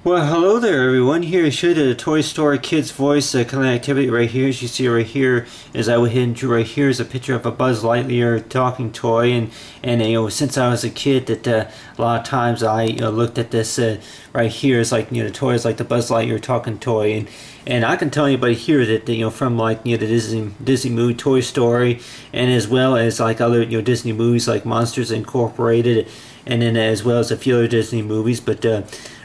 Well, hello there, everyone. Here to show you the Toy Story Kids Voice kind of activity right here. As you see right here, as I went ahead and drew right here is a picture of a Buzz Lightyear talking toy, and since I was a kid, that a lot of times I looked at this right here as like the toys like the Buzz Lightyear talking toy, and I can tell anybody here that from like the Disney movie Toy Story, and as well as like other Disney movies like Monsters Incorporated, and then as well as a few other Disney movies,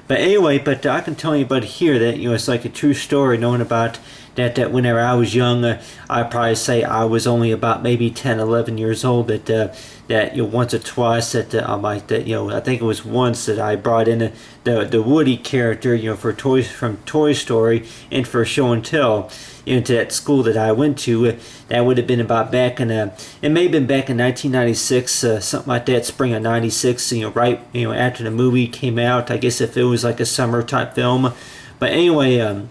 But anyway, I can tell you about here that it's like a true story, knowing about that whenever I was young, I'd probably say I was only about maybe 10, 11 years old. That once or twice I think it was once that I brought in the Woody character for toys from Toy Story and for show and tell into that school that I went to. That would have been about back in it may have been back in 1996, something like that, spring of '96. Right after the movie came out. I guess if it was like a summer type film. But anyway,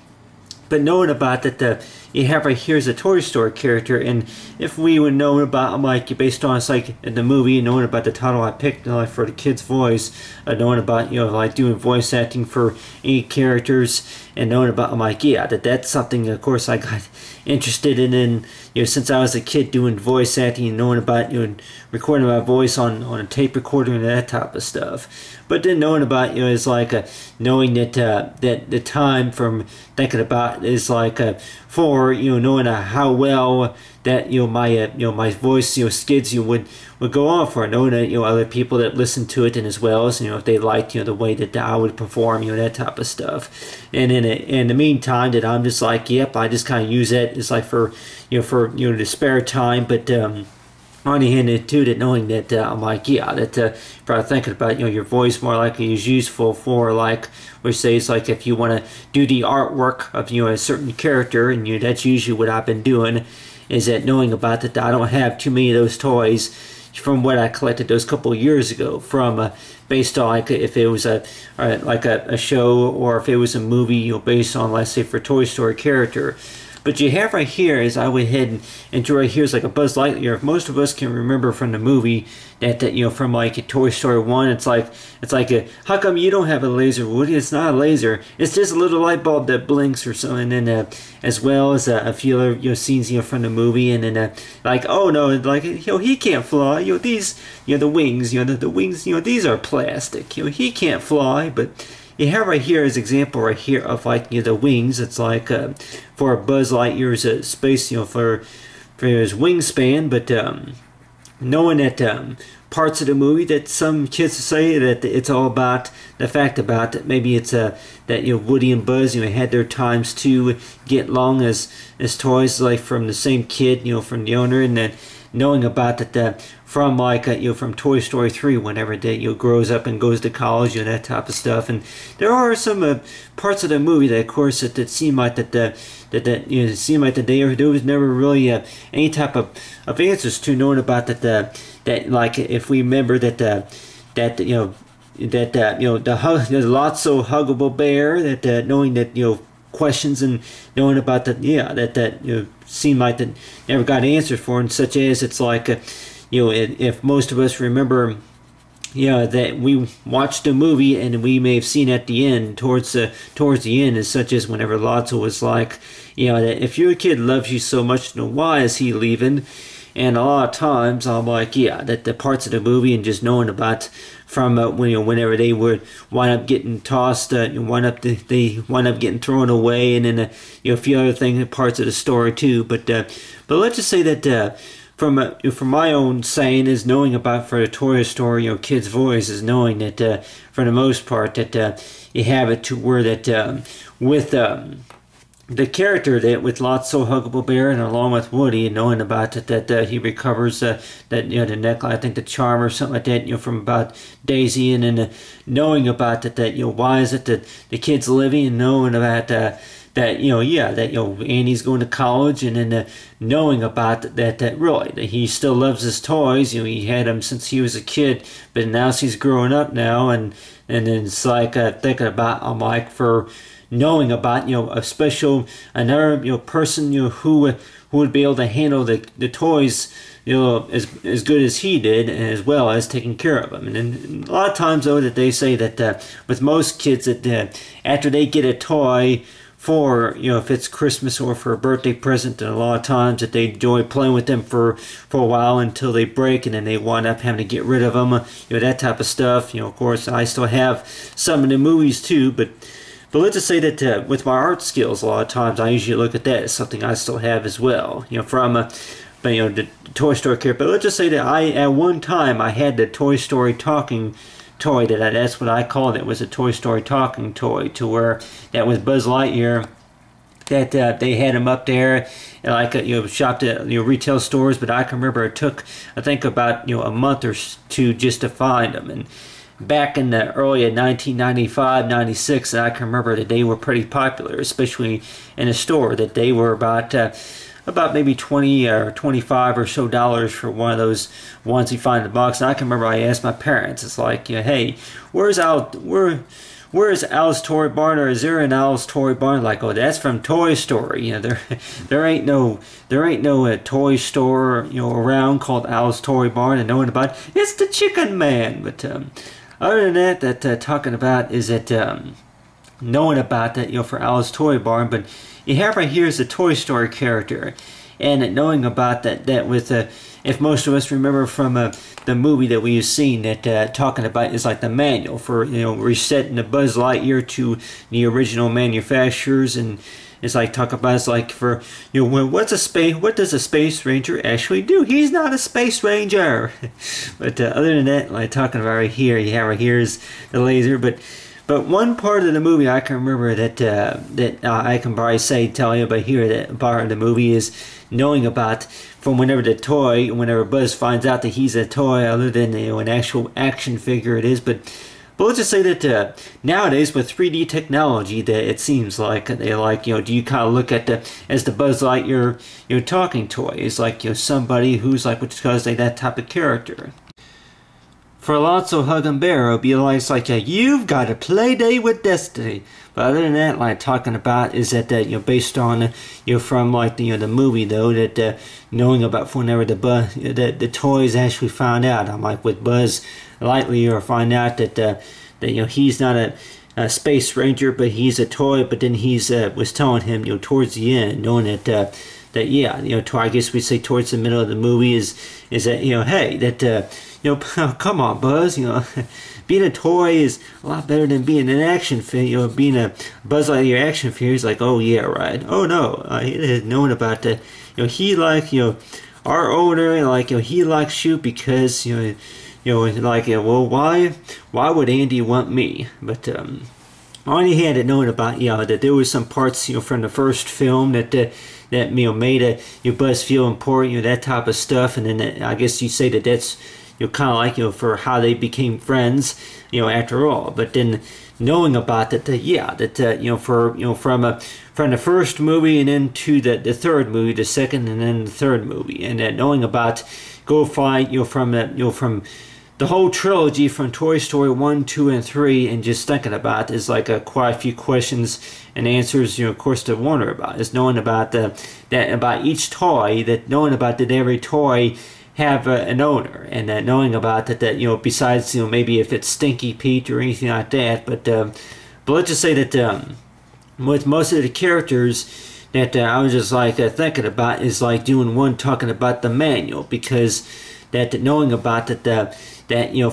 but knowing about that, you have right here is a Toy Story character, and if we would know about him, like based on it's like the movie, and knowing about the title I picked for the kid's voice, knowing about like doing voice acting for any characters, and knowing about I'm like that's something of course I got interested in since I was a kid doing voice acting and knowing about recording my voice on a tape recorder and that type of stuff. But then knowing about is like knowing that that the time from thinking about is like for knowing how well that my voice skids would go on for, knowing that other people that listen to it, and as well as if they liked the way that I would perform that type of stuff. And in the meantime that I'm just like I just kind of use it as like for the spare time. But on the hand too, that knowing that I'm like that probably thinking about your voice more likely is useful for like we say it's like if you want to do the artwork of a certain character, and that's usually what I've been doing, is that knowing about that I don't have too many of those toys from what I collected those couple of years ago from based on like if it was like a show, or if it was a movie based on, let's say, for Toy Story character. But you have right here is I went ahead and drew right here is like a Buzz Lightyear. Most of us can remember from the movie that from like a Toy Story 1, it's like how come you don't have a laser, Woody? It's not a laser. It's just a little light bulb that blinks or something. And then as well as a few other scenes from the movie, and then like, oh no, like he can't fly. These the wings, the wings, these are plastic. He can't fly. But you have right here as example right here of like the wings. It's like for Buzz Lightyear's space for his wingspan. But knowing that parts of the movie that some kids say that it's all about the fact about that maybe it's that Woody and Buzz had their times to get along as toys, like from the same kid from the owner, and then knowing about that from like from Toy Story 3 whenever they grows up and goes to college and that type of stuff. And there are some parts of the movie that of course that seem like that seem like that there was never really any type of answers to, knowing about that like if we remember that the Lotso huggable bear, that knowing that questions, and knowing about that seemed like that never got answered for, and such as it's like if most of us remember that we watched a movie and we may have seen at the end towards the end, as such as whenever Lotso was like that if your kid loves you so much, why is he leaving? And a lot of times I'm like that the parts of the movie, and just knowing about from whenever they would wind up getting tossed, they wind up getting thrown away, and then a few other things, parts of the story too. But let's just say that from my own saying is knowing about for the Toy Story kids voice is knowing that for the most part that you have it to where that with the character that with Lotso huggable bear, and along with Woody, and knowing about that he recovers that the necklace, I think the charm or something like that from about Daisy, and then knowing about that why is it that the kid's living, and knowing about that Andy's going to college, and then knowing about that really that he still loves his toys. He had them since he was a kid, but now he's growing up now, and then it's like thinking about I'm like for knowing about a special another person who would be able to handle the toys as good as he did, as well as taking care of them. And then a lot of times though that they say that with most kids that after they get a toy for if it's Christmas or for a birthday present, and a lot of times that they enjoy playing with them for a while until they break, and then they wind up having to get rid of them, that type of stuff. Of course I still have some in the movies too, but let's just say that with my art skills, a lot of times I usually look at that as something I still have as well, from the Toy Story character. But let's just say that at one time I had the Toy Story talking toy, that's what I called it, was a Toy Story talking toy, to where that was Buzz Lightyear, that they had him up there like shopped at retail stores. But I can remember it took, I think, about a month or two just to find them. And back in the early of 1995, 96, I can remember that they were pretty popular, especially in a store, that they were about maybe 20 or 25 or so dollars for one of those ones you find in the box. And I can remember I asked my parents, it's like, hey, where's Al's Toy Barn, or is there an Al's Toy Barn? Like, oh, that's from Toy Story. There ain't no toy store around called Al's Toy Barn, and knowing about it's the Chicken Man. But other than that talking about is that knowing about that for Al's Toy Barn. But you have right here is the Toy Story character, and knowing about that with if most of us remember from the movie that we've seen, that talking about is like the manual for resetting the Buzz Lightyear to the original manufacturers. And it's like talk about, it's like for what does a space ranger actually do? He's not a space ranger. But other than that, like talking about right here, you have right here is the laser. But one part of the movie I can remember that I can probably tell you about here, that part of the movie is knowing about from whenever Buzz finds out that he's a toy, other than an actual action figure it is. But let's just say that nowadays with 3D technology, that it seems like they do you kind of look at as the Buzz Lightyear talking toy is like somebody who's like because they that type of character. For Alonso Huggin-Bear, it'll be like you've got a play day with destiny. But other than that, like talking about is that based on from like the movie though, that knowing about whenever the toys actually found out, I'm like with Buzz Lightyear, find out that he's not a space ranger, but he's a toy. But then he's was telling him towards the end, knowing that I guess we say towards the middle of the movie is that hey, that come on, Buzz, being a toy is a lot better than being an action figure. Being a Buzz Lightyear action figure is like, oh yeah, right. Oh no, knowing about that, he like our owner, like he likes shoot because well, why would Andy want me? But all he had to know about that there was some parts from the first film that made Buzz feel important, that type of stuff. And then I guess you say that's kind of like for how they became friends after all. But then knowing about that from the first movie and then to the third movie, the second and then the third movie, and then knowing about go find from the whole trilogy from Toy Story 1, 2, and 3, and just thinking about is like quite a few questions and answers, of course, to wonder about. Is knowing about about each toy, that knowing about that every toy have an owner, and that knowing about that besides maybe if it's Stinky Pete or anything like that. But let's just say that with most of the characters that I was just like thinking about is like doing one talking about the manual, because that knowing about that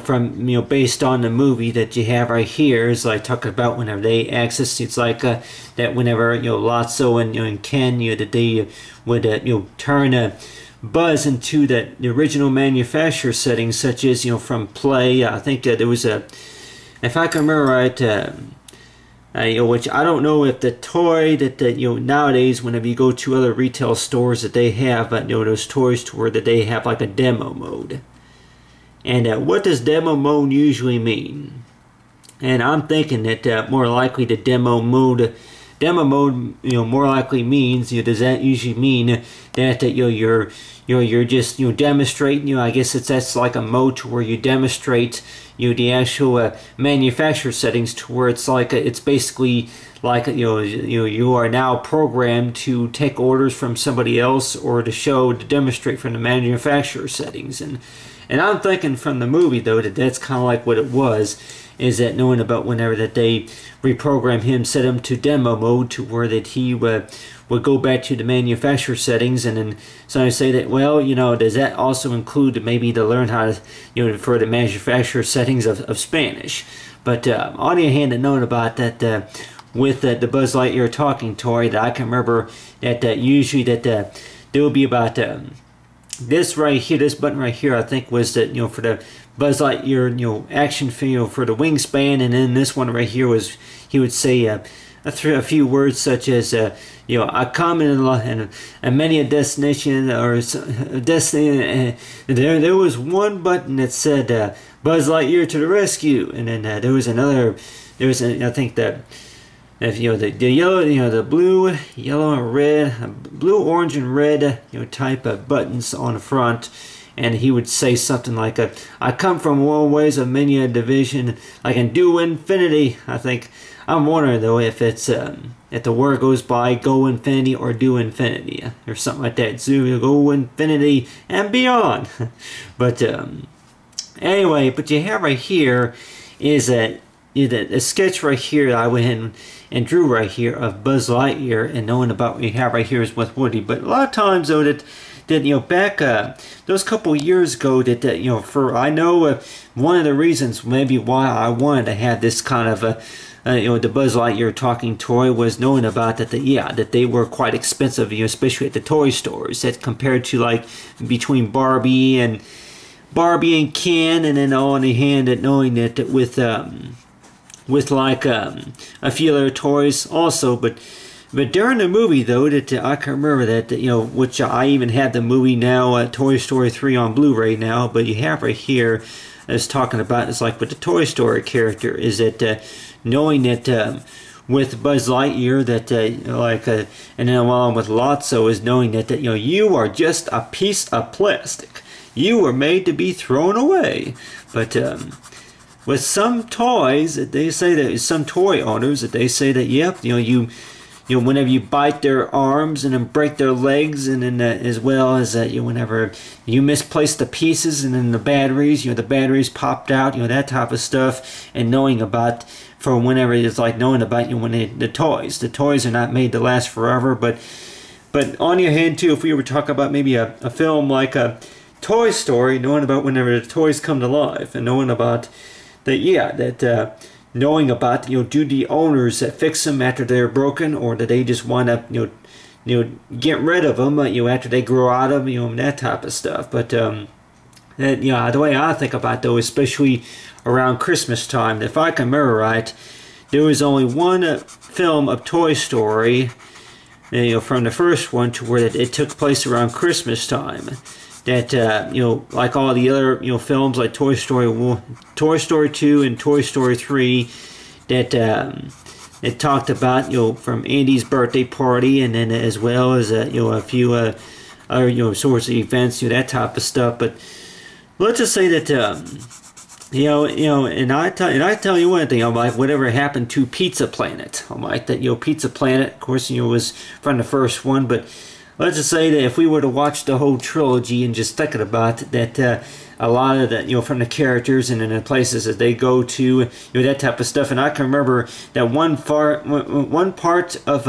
from based on the movie that you have right here is like talking about whenever they access, it's like that whenever Lotso and Ken that they would turn Buzz into the original manufacturer setting, such as from Play. I think there was if I can remember right, which I don't know if the toy that nowadays whenever you go to other retail stores that they have those toys to where that they have like a demo mode. And what does demo mode usually mean? And I'm thinking that more likely the demo mode demo mode, more likely means, does that usually mean that you're just demonstrating, I guess that's like a mode to where you demonstrate the actual manufacturer settings, to where it's like it's basically like you are now programmed to take orders from somebody else, or to demonstrate from the manufacturer settings. And I'm thinking from the movie, though, that's kind of like what it was, is that knowing about whenever that they reprogram him, set him to demo mode, to where that he would go back to the manufacturer settings. And then so I say that, well, does that also include maybe to learn how to, for the manufacturer settings of Spanish? But on the other hand, knowing about that, with the Buzz Lightyear talking toy, that I can remember that usually that there will be about this right here, this button right here, I think was that for the Buzz Lightyear action feel for the wingspan, and then this one right here was he would say a few words such as I come in many a destination or a destiny. There was one button that said Buzz Lightyear to the rescue, and then there was another. I think that. If the yellow, the blue, yellow, and red, blue, orange, and red, type of buttons on the front, and he would say something like, "I come from one ways of many a division, I can do infinity." I think I'm wondering though if it's if the word goes by go infinity or do infinity or something like that. So go infinity and beyond. But anyway, but you have right here is a sketch right here that I went ahead and drew right here of Buzz Lightyear, and knowing about what you have right here is with Woody. But a lot of times though that back those couple years ago that for I know one of the reasons maybe why I wanted to have this kind of the Buzz Lightyear talking toy was knowing about that they were quite expensive, especially at the toy stores, that compared to like between Barbie and Ken, and then on the hand that knowing that with like a few other toys also, but during the movie though that I can remember that which I even have the movie now, Toy Story 3 on Blu-ray now, but you have right here is talking about, it's like with the Toy Story character, is that knowing that with Buzz Lightyear that and then along with Lotso is knowing that you are just a piece of plastic, you were made to be thrown away. But with some toys, they say that some toy owners that they say that yep, whenever you bite their arms and then break their legs, and then as well as whenever you misplace the pieces and then the batteries popped out, that type of stuff, and knowing about for whenever it's like knowing about when the toys are not made to last forever, but on your hand too, if we were talking about maybe a film like a Toy Story, knowing about whenever the toys come to life, and knowing about knowing about do the owners that fix them after they're broken, or do they just want to get rid of them after they grow out of them, that type of stuff. But the way I think about though, especially around Christmas time, if I can remember right, there was only one film of Toy Story, from the first one, to where it took place around Christmas time. That like all the other films like Toy Story 2 and Toy Story 3, that it talked about from Andy's birthday party, and then as well as a few other sorts of events, that type of stuff. But let's just say that and I tell you one thing, I'm like, whatever happened to Pizza Planet? I'm like that Pizza Planet, of course, was from the first one, but let's just say that if we were to watch the whole trilogy and just thinking about that, a lot of the from the characters and in the places that they go to, that type of stuff. And I can remember that one part of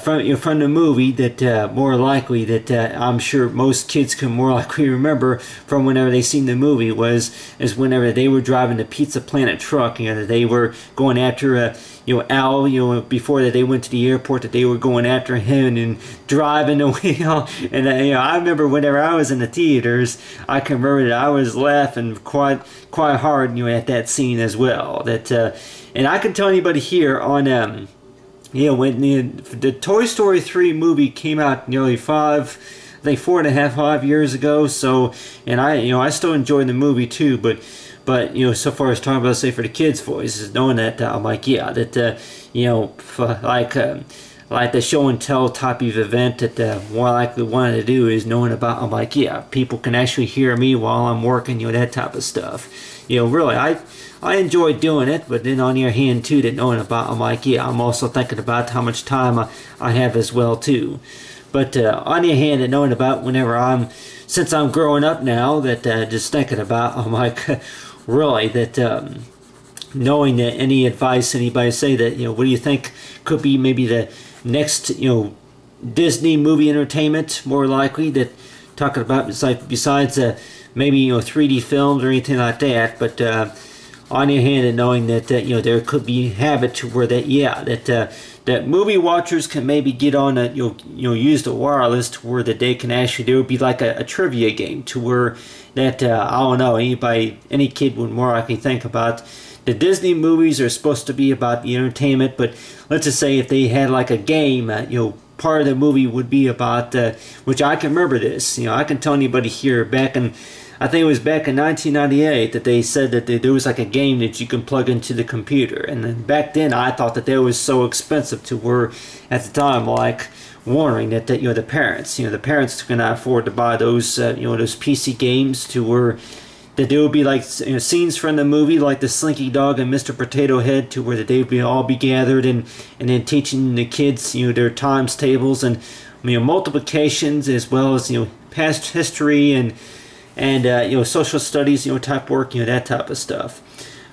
from the movie that more likely that I'm sure most kids can more likely remember from whenever they seen the movie is whenever they were driving the Pizza Planet truck, that they were going after Al, before that they went to the airport, that they were going after him and driving away. And I remember whenever I was in the theaters, I can remember that I was laughing quite hard at that scene as well. That and I can tell anybody here on when the Toy Story 3 movie came out nearly 4.5, 5 years ago. So, and I still enjoyed the movie too. But But so far as talking about, say, for the kids' voices, knowing that I'm like, yeah, that like the show and tell type of event that more likely wanted to do is knowing about, I'm like, yeah, people can actually hear me while I'm working, that type of stuff. Really, I enjoy doing it, but then on the other hand too, that knowing about, I'm like, yeah, I'm also thinking about how much time I have as well too. But on the other hand, that knowing about whenever since I'm growing up now, that just thinking about, I'm like, really, that knowing that any advice anybody say that, what do you think could be maybe the next, Disney movie entertainment, more likely, that talking about besides maybe 3D films or anything like that. But on the other hand, and knowing that there could be habit to where that, yeah, that movie watchers can maybe get on use the wireless to where that they can actually, there would be like a trivia game to where that I don't know, any kid would more likely think about. The Disney movies are supposed to be about the entertainment, but let's just say if they had like a game, part of the movie would be about, which I can remember this, I can tell anybody here back in, I think it was back in 1998 that they said that there was like a game that you can plug into the computer. And then back then I thought that was so expensive to where at the time, like, warning that the parents cannot afford to buy those those PC games, to where that there would be like scenes from the movie like the Slinky Dog and Mr. Potato Head, to where that they would all be gathered and then teaching the kids their times tables and multiplications, as well as past history and social studies type work, that type of stuff.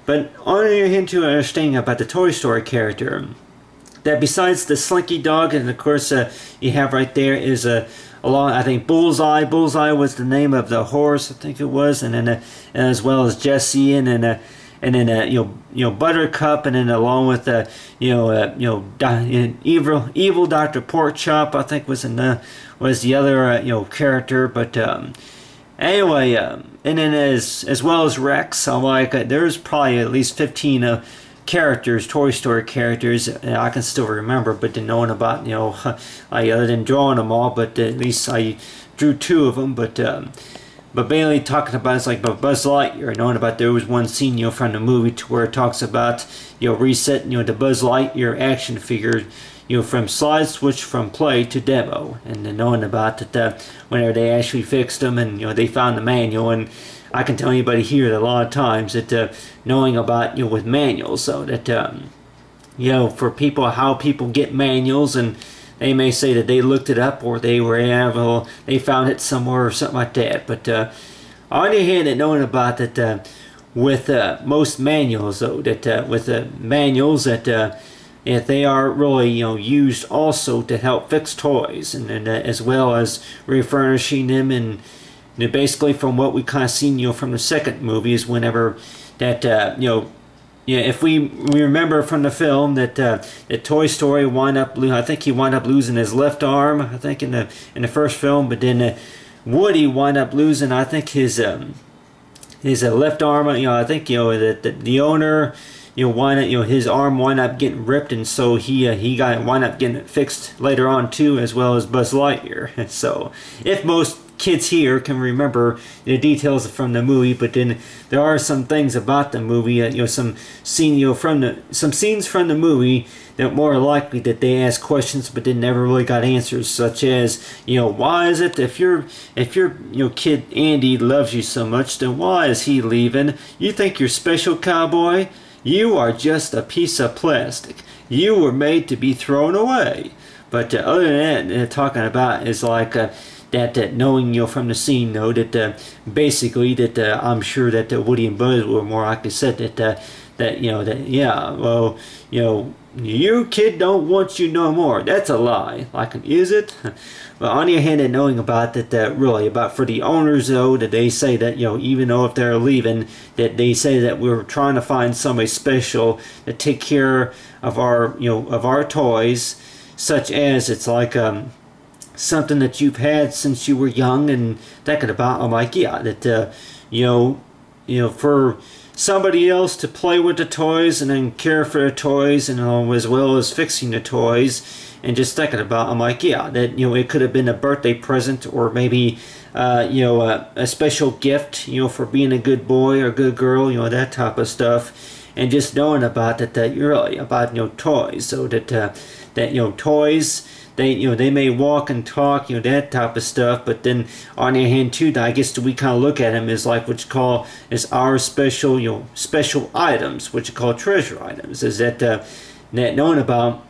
But on the other hand, to understanding about the Toy Story character, that besides the Slinky Dog, and of course you have right there is along, I think, Bullseye. Bullseye was the name of the horse, I think it was, and then and as well as Jessie, and then Buttercup, and then along with evil Dr. Porkchop, I think was the other character. But anyway, and then as well as Rex, I'm like, there's probably at least 15 characters, Toy Story characters, I can still remember, but then knowing about, I other than drawing them all, but at least I drew 2 of them. But mainly talking about, it's like Buzz Lightyear, knowing about there was one scene from the movie to where it talks about resetting the Buzz Lightyear action figure from slide switch from play to demo, and then knowing about that whenever they actually fixed them and they found the manual. And I can tell anybody here that a lot of times that knowing about with manuals, so that for people, how people get manuals, and they may say that they looked it up or they found it somewhere or something like that. But on the other hand, that knowing about that with most manuals, though, that with manuals that if they are really used also to help fix toys, and as well as refurnishing them. And basically from what we kind of seen from the second movie is whenever that if we remember from the film that Toy Story I think he wound up losing his left arm, I think in the first film, but then Woody wound up losing, I think, his left arm. I think that the owner his arm wound up getting ripped, and so he wound up getting it fixed later on too, as well as Buzz Lightyear. So if most kids here can remember the details from the movie, but then there are some things about the movie, some scenes from the movie that more likely that they ask questions but they never really got answers, such as why is it if your kid Andy loves you so much, then why is he leaving? You think you're special, cowboy? You are just a piece of plastic. You were made to be thrown away. But other than that, talking about is like that knowing from the scene, though, that basically that I'm sure that Woody and Buzz were more likely said that yeah, well, your kid don't want you no more. That's a lie. Like, is it? But on the other hand, and knowing about that, really about for the owners, though, that they say that even though if they're leaving, that they say that we're trying to find somebody special to take care of our toys, such as it's like something that you've had since you were young, and thinking about, I'm like, yeah, that for somebody else to play with the toys and then care for the toys, and as well as fixing the toys. And just thinking about, I'm like, yeah, that, you know, it could have been a birthday present, or maybe you know, a special gift, you know, for being a good boy or good girl, you know, that type of stuff. And just knowing about that, really about, you know, toys, so that that, you know, toys, they, you know, they may walk and talk, you know, that type of stuff. But then on the other hand too, I guess we kind of look at them as like what you call is our special, you know, special items, what you call treasure items. Is that that knowing about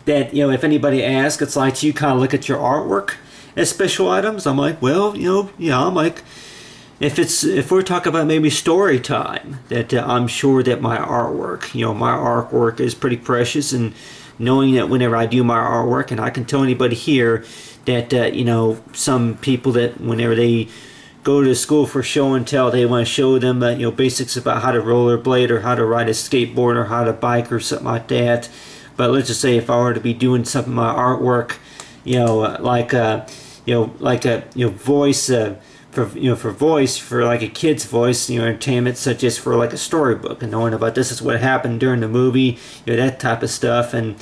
that, you know, if anybody asks, it's like you kind of look at your artwork as special items. I'm like, well, you know, yeah, I'm like, if we're talking about maybe story time, that I'm sure that my artwork, you know, my artwork is pretty precious. And knowing that whenever I do my artwork, and I can tell anybody here that you know, some people that whenever they go to school for show and tell, they want to show them you know, basics about how to rollerblade or how to ride a skateboard or how to bike or something like that. But let's just say if I were to be doing some of my artwork, you know, like you know, like a, you know, voice for, you know, for voice, for like a kid's voice, you know, entertainment, such as for like a storybook, and knowing about this is what happened during the movie, you know, that type of stuff. And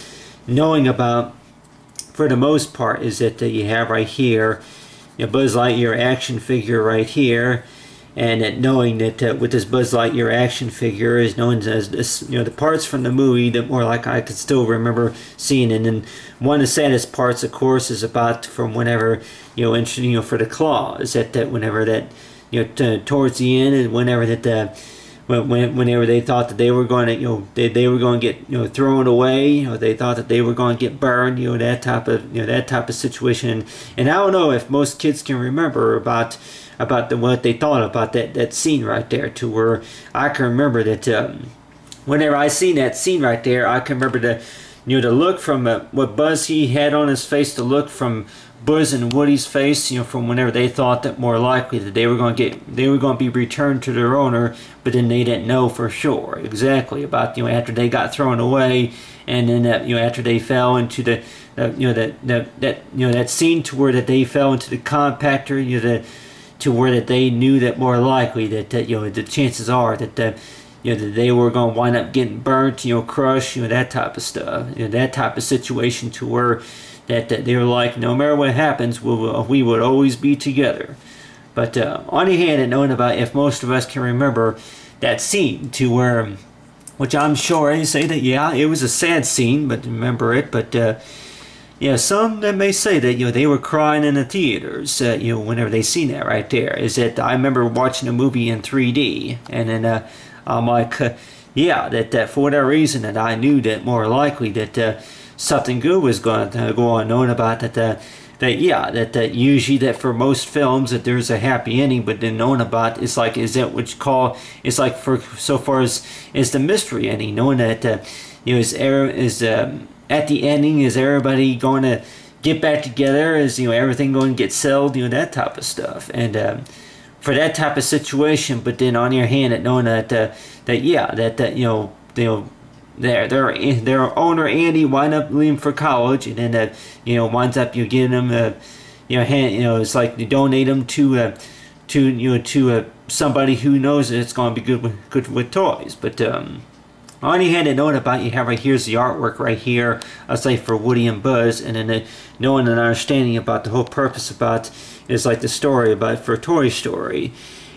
knowing about, for the most part, is that you have right here, you know, Buzz Lightyear action figure right here. And that knowing that with this Buzz Lightyear action figure, is knowing as this, you know, the parts from the movie that more like I could still remember seeing. And then one of the saddest parts, of course, is about from whenever, you know, you know, for the claw, is that whenever that, you know, towards the end, and whenever that whenever they thought that they were going to, you know, they were going to get, you know, thrown away, you know, they thought that they were going to get burned, you know, that type of, you know, that type of situation. And I don't know if most kids can remember about what they thought about that scene right there, to where I can remember that whenever I seen that scene right there, I can remember the, you know, the look from what Buzz he had on his face, the look from Buzz and Woody's face, you know, from whenever they thought that more likely that they were going to be returned to their owner, but then they didn't know for sure exactly about, you know, after they got thrown away, and then that, you know, after they fell into the you know, that scene to where that they fell into the compactor, you know, to where that they knew that more likely that you know, the chances are that you know, that they were going to wind up getting burnt, you know, crushed, you know, that type of stuff, you know, that type of situation, to where that they were like, no matter what happens, we would always be together. But on the hand, and knowing about, if most of us can remember that scene, to where, which I'm sure they say that, yeah, it was a sad scene, but remember it, but yeah, some that may say that, you know, they were crying in the theaters, you know, whenever they seen that right there. Is that I remember watching a movie in 3D, and then I'm like, yeah, that for whatever reason, that I knew that more likely that something good was going to go on, knowing about that yeah, that usually that for most films that there's a happy ending, but then knowing about, it's like, is that what you call, it's like for so far as the mystery ending, knowing that you know, is at the ending, is everybody going to get back together, is, you know, everything going to get settled, you know, that type of stuff. And for that type of situation, but then on your hand, at knowing that yeah, that you know, their owner Andy wind up leaving for college, and then you know, winds up, you getting them you know, it's like you donate them to somebody who knows that it's going to be good with toys. But on your hand, and knowing about, you have right here's the artwork right here, I'll say, for Woody and Buzz, and then knowing and understanding about the whole purpose about is like the story about for Toy Story.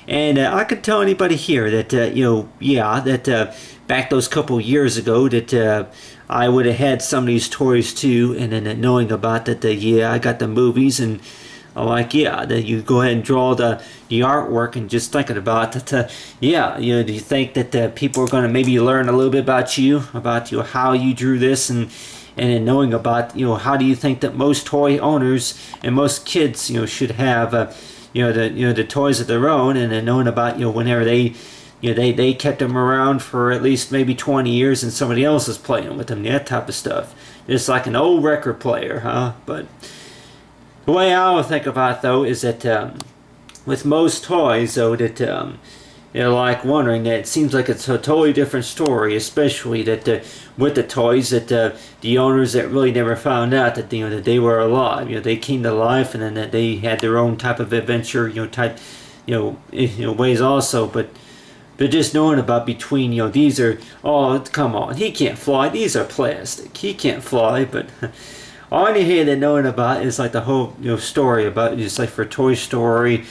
And I could tell anybody here that you know, yeah, that back those couple years ago that I would have had some of these toys too, and then knowing about that, yeah, I got the movies, and I'm like, yeah, that you go ahead and draw the artwork, and just thinking about that, yeah, you know, do you think that people are going to maybe learn a little bit about you know, how you drew this, and then knowing about, you know, how do you think that most toy owners and most kids, you know, should have you know, the toys of their own, and then knowing about, you know, whenever they, you know, they kept them around for at least maybe 20 years, and somebody else is playing with them, that type of stuff. Just like an old record player, huh? But the way I would think about it, though, is that with most toys, though, that you're like wondering that it seems like it's a totally different story, especially that with the toys, that the owners that really never found out that, you know, that they were alive, you know, they came to life, and then that they had their own type of adventure, you know, type, you know, ways also. But But just knowing about between, these are, oh, come on, he can't fly. These are plastic. He can't fly. But on your head and knowing about is like the whole, story about, just like for Toy Story,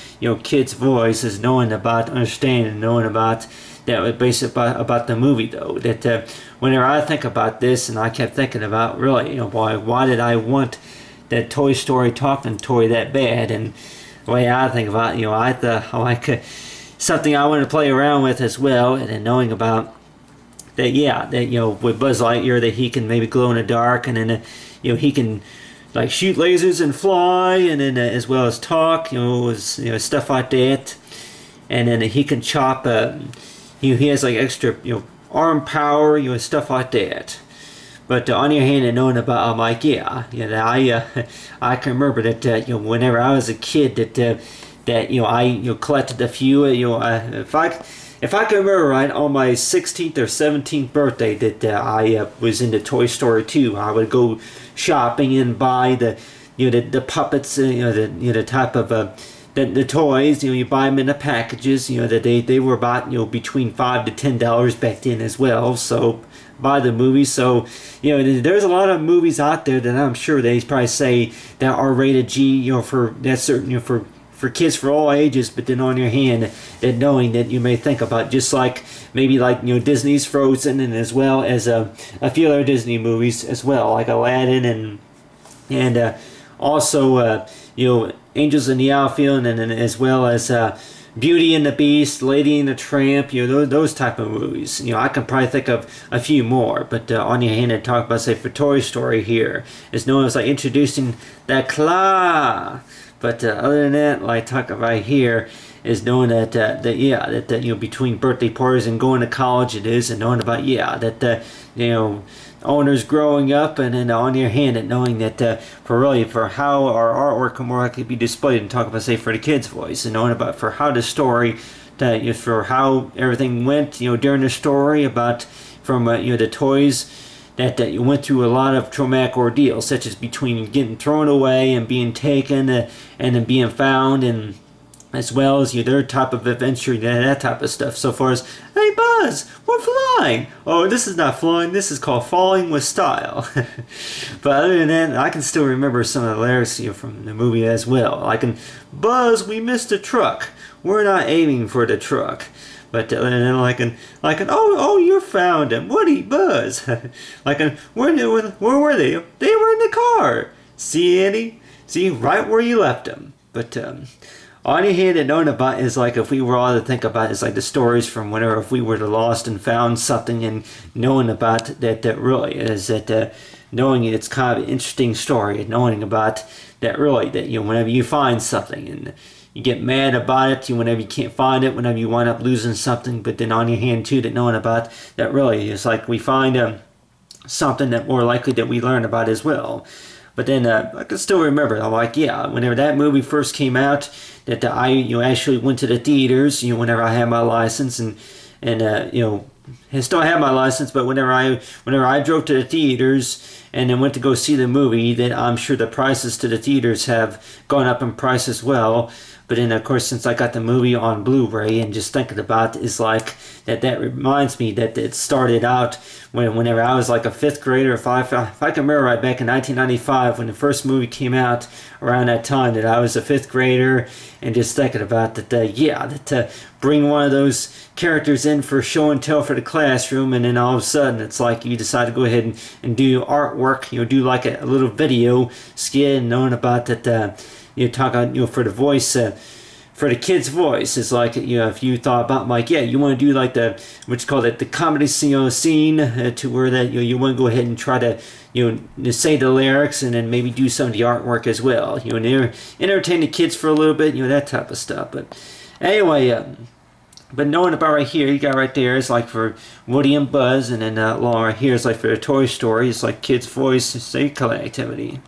kids' voice is knowing about, understanding, knowing about that basically about the movie though. That whenever I think about this, and I kept thinking about really, why did I want that Toy Story talking toy that bad? And the way I think about, I thought I like something I want to play around with as well, and then knowing about that, that with Buzz Lightyear, that he can maybe glow in the dark, and then he can like shoot lasers and fly, and then as well as talk, stuff like that, and then he can chop. He has like extra arm power, stuff like that. But on your hand and knowing about, I'm like, I can remember that whenever I was a kid that I collected a few, if I can remember right, on my 16th or 17th birthday that I was into Toy Story 2, I would go shopping and buy the puppets, the type of the toys, you buy them in the packages, that they were about between $5 to $10 back then as well. So buy the movies. So there's a lot of movies out there that I'm sure they probably say that are rated G, for that certain, for kids for all ages. But then on your hand, that knowing that you may think about just like maybe like Disney's Frozen, and as well as a few other Disney movies as well, like Aladdin and also Angels in the Outfield, and then as well as Beauty and the Beast, Lady and the Tramp, those type of movies. I can probably think of a few more, but on your hand, and talk about, say, for Toy Story here, is known as like introducing the claw. But other than that, like talk about here, is knowing that that between birthday parties and going to college it is, and knowing about that owners growing up, and then on your hand and knowing that for how our artwork can more likely be displayed, and talk about, say, for the kids' voice, and knowing about for how the story, for how everything went during the story, about from the toys that you went through a lot of traumatic ordeals, such as between getting thrown away and being taken and then being found, and as well as their type of adventure, that type of stuff. So far as, hey Buzz, we're flying. Oh, this is not flying. This is called falling with style. But other than that, I can still remember some of the lyrics from the movie as well. Like in Buzz, we missed the truck. We're not aiming for the truck. But then like an oh, you found him. Woody, Buzz. Like where were they? They were in the car. See, Andy? See, right where you left them. But on your hand and knowing about is like, if we were all to think about, is like the stories from whenever, if we were to lost and found something, and knowing about that really is that knowing it's kind of an interesting story, and knowing about that really that whenever you find something and you get mad about it, whenever you can't find it, whenever you wind up losing something, but then on your hand too, that knowing about that really is like we find something that more likely that we learn about as well. But then I can still remember, I'm like, whenever that movie first came out, that I actually went to the theaters, whenever I had my license, and I still have my license, but whenever I drove to the theaters and then went to go see the movie, that I'm sure the prices to the theaters have gone up in price as well. But then, of course, since I got the movie on Blu-ray, and just thinking about it, is like that reminds me that it started out whenever I was like a 5th grader. If I can remember right, back in 1995 when the first movie came out, around that time, that I was a 5th grader, and just thinking about that bring one of those characters in for show and tell for the classroom, and then all of a sudden it's like you decide to go ahead and do artwork, do like a little video skit, and knowing about that. Talk on for the voice, for the kid's voice, is like if you thought about like you want to do like the what's called the comedy scene to where that you want to go ahead and try to say the lyrics, and then maybe do some of the artwork as well, and entertain the kids for a little bit, that type of stuff. But anyway, but knowing about right here, you got right there is like for Woody and Buzz, and then along right here is like for the Toy Story, it's like kids' voice, say color activity.